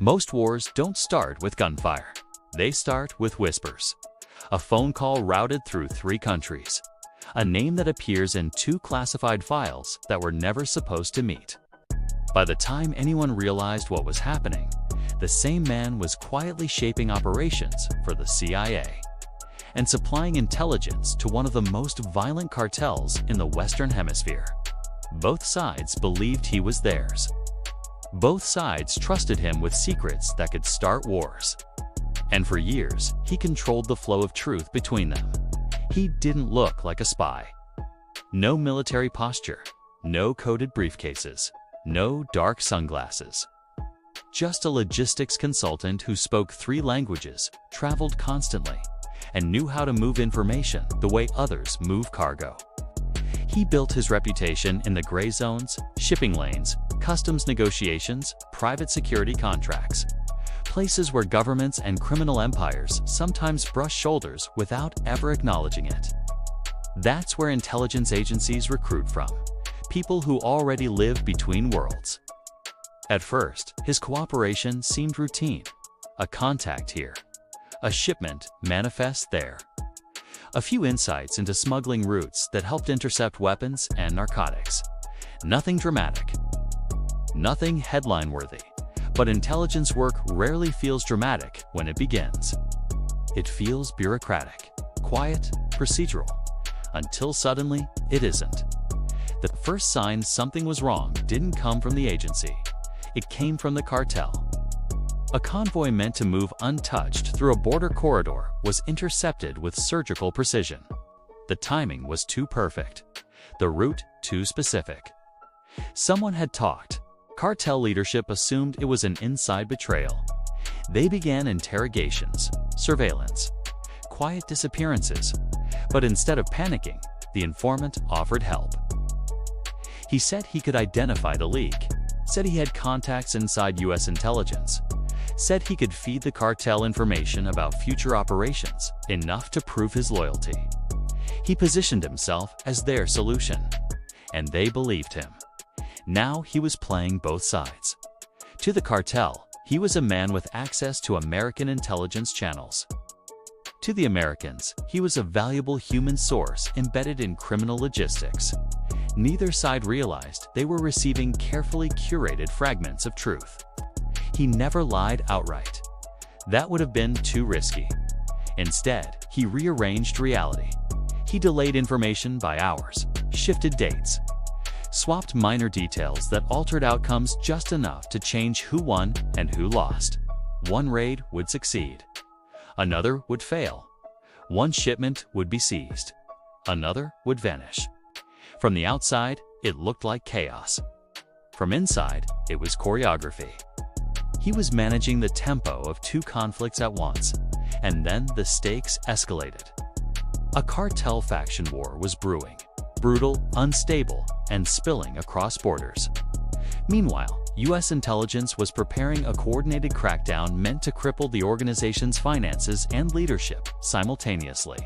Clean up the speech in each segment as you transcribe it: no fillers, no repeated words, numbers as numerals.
Most wars don't start with gunfire. They start with whispers. A phone call routed through 3 countries. A name that appears in 2 classified files that were never supposed to meet. By the time anyone realized what was happening, the same man was quietly shaping operations for the CIA and supplying intelligence to one of the most violent cartels in the Western Hemisphere. Both sides believed he was theirs. Both sides trusted him with secrets that could start wars. And for years, he controlled the flow of truth between them. He didn't look like a spy. No military posture, no coded briefcases, no dark sunglasses. Just a logistics consultant who spoke 3 languages, traveled constantly, and knew how to move information the way others move cargo. He built his reputation in the gray zones, shipping lanes, customs negotiations, private security contracts, places where governments and criminal empires sometimes brush shoulders without ever acknowledging it. That's where intelligence agencies recruit from, people who already live between worlds. At first, his cooperation seemed routine. A contact here, a shipment manifest there. A few insights into smuggling routes that helped intercept weapons and narcotics. Nothing dramatic, nothing headline-worthy, but intelligence work rarely feels dramatic when it begins. It feels bureaucratic, quiet, procedural, until suddenly it isn't. The first sign something was wrong didn't come from the agency. It came from the cartel. A convoy meant to move untouched through a border corridor was intercepted with surgical precision. The timing was too perfect, the route too specific. Someone had talked. Cartel leadership assumed it was an inside betrayal. They began interrogations, surveillance, quiet disappearances. But instead of panicking, the informant offered help. He said he could identify the leak, said he had contacts inside US intelligence, said he could feed the cartel information about future operations, enough to prove his loyalty. He positioned himself as their solution, and they believed him. Now he was playing both sides. To the cartel, he was a man with access to American intelligence channels. To the Americans, he was a valuable human source embedded in criminal logistics. Neither side realized they were receiving carefully curated fragments of truth. He never lied outright. That would have been too risky. Instead, he rearranged reality. He delayed information by hours, shifted dates, swapped minor details that altered outcomes just enough to change who won and who lost. One raid would succeed. Another would fail. One shipment would be seized. Another would vanish. From the outside, it looked like chaos. From inside, it was choreography. He was managing the tempo of 2 conflicts at once, and then the stakes escalated. A cartel faction war was brewing, brutal, unstable, and spilling across borders. Meanwhile, US intelligence was preparing a coordinated crackdown meant to cripple the organization's finances and leadership simultaneously.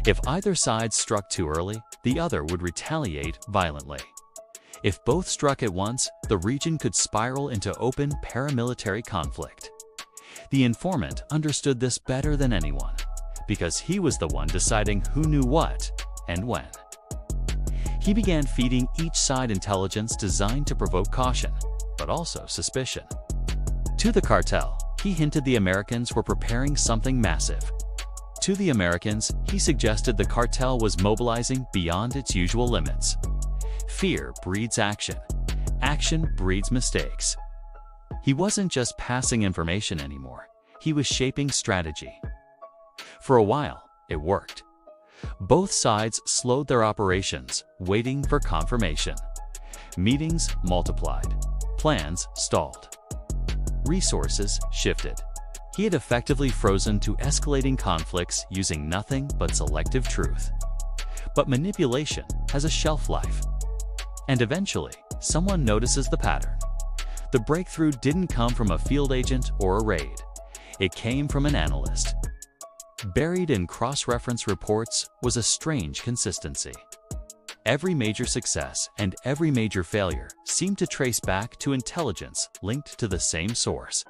If either side struck too early, the other would retaliate violently. If both struck at once, the region could spiral into open paramilitary conflict. The informant understood this better than anyone, because he was the one deciding who knew what and when. He began feeding each side intelligence designed to provoke caution, but also suspicion. To the cartel, he hinted the Americans were preparing something massive. To the Americans, he suggested the cartel was mobilizing beyond its usual limits. Fear breeds action. Action breeds mistakes. He wasn't just passing information anymore. He was shaping strategy. For a while, it worked. Both sides slowed their operations, waiting for confirmation. Meetings multiplied. Plans stalled. Resources shifted. He had effectively frozen to escalating conflicts using nothing but selective truth. But manipulation has a shelf life. And eventually, someone notices the pattern. The breakthrough didn't come from a field agent or a raid. It came from an analyst. Buried in cross-reference reports was a strange consistency. Every major success and every major failure seemed to trace back to intelligence linked to the same source.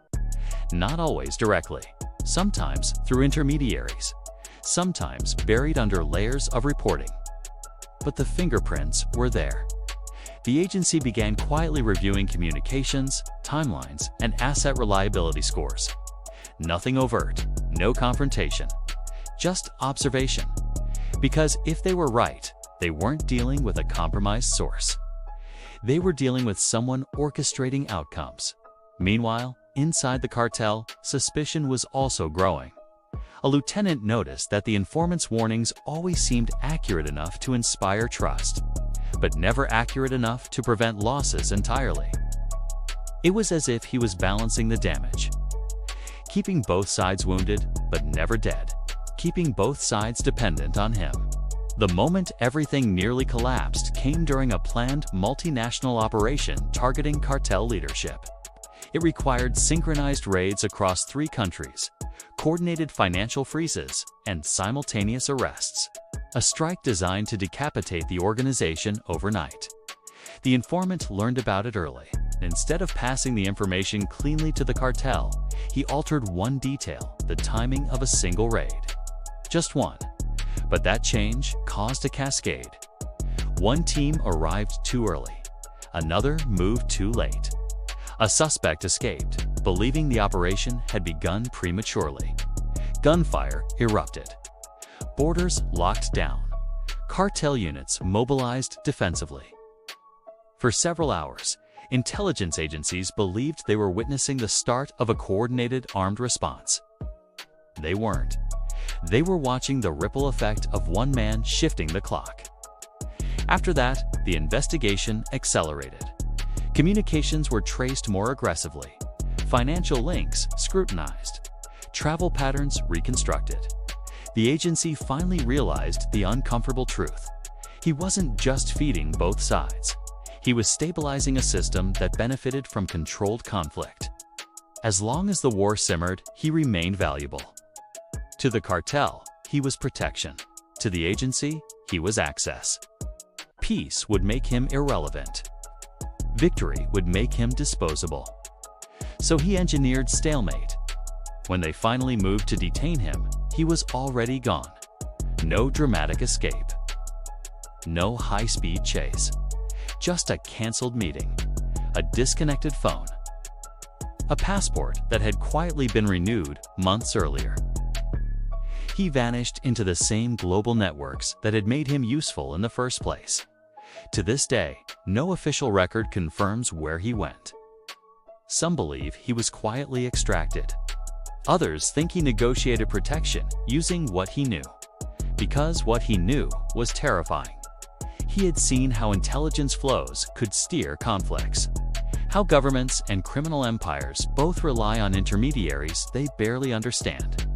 Not always directly, sometimes through intermediaries, sometimes buried under layers of reporting. But the fingerprints were there. The agency began quietly reviewing communications, timelines, and asset reliability scores. Nothing overt, no confrontation, just observation. Because if they were right, they weren't dealing with a compromised source. They were dealing with someone orchestrating outcomes. Meanwhile, inside the cartel, suspicion was also growing. A lieutenant noticed that the informant's warnings always seemed accurate enough to inspire trust, but never accurate enough to prevent losses entirely. It was as if he was balancing the damage, keeping both sides wounded but never dead, keeping both sides dependent on him. The moment everything nearly collapsed came during a planned multinational operation targeting cartel leadership. It required synchronized raids across 3 countries, coordinated financial freezes, and simultaneous arrests. A strike designed to decapitate the organization overnight. The informant learned about it early. Instead of passing the information cleanly to the cartel, he altered one detail: the timing of a single raid. Just one. But that change caused a cascade. One team arrived too early. Another moved too late. A suspect escaped, believing the operation had begun prematurely. Gunfire erupted. Borders locked down. Cartel units mobilized defensively. For several hours, intelligence agencies believed they were witnessing the start of a coordinated armed response. They weren't. They were watching the ripple effect of one man shifting the clock. After that, the investigation accelerated. Communications were traced more aggressively, financial links scrutinized, travel patterns reconstructed. The agency finally realized the uncomfortable truth. He wasn't just feeding both sides. He was stabilizing a system that benefited from controlled conflict. As long as the war simmered, he remained valuable. To the cartel, he was protection. To the agency, he was access. Peace would make him irrelevant. Victory would make him disposable. So he engineered stalemate. When they finally moved to detain him, he was already gone. No dramatic escape. No high-speed chase. Just a canceled meeting. A disconnected phone. A passport that had quietly been renewed months earlier. He vanished into the same global networks that had made him useful in the first place. To this day, no official record confirms where he went. Some believe he was quietly extracted. Others think he negotiated protection using what he knew. Because what he knew was terrifying. He had seen how intelligence flows could steer conflicts. How governments and criminal empires both rely on intermediaries they barely understand.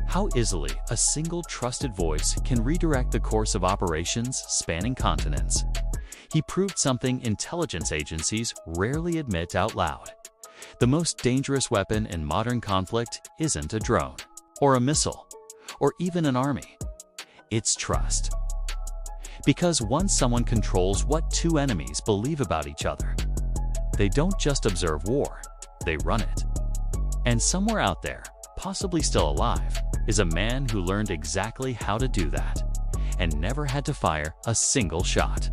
How easily a single trusted voice can redirect the course of operations spanning continents. He proved something intelligence agencies rarely admit out loud. The most dangerous weapon in modern conflict isn't a drone, or a missile, or even an army. It's trust. Because once someone controls what 2 enemies believe about each other, they don't just observe war, they run it. And somewhere out there, possibly still alive, is a man who learned exactly how to do that, and never had to fire a single shot.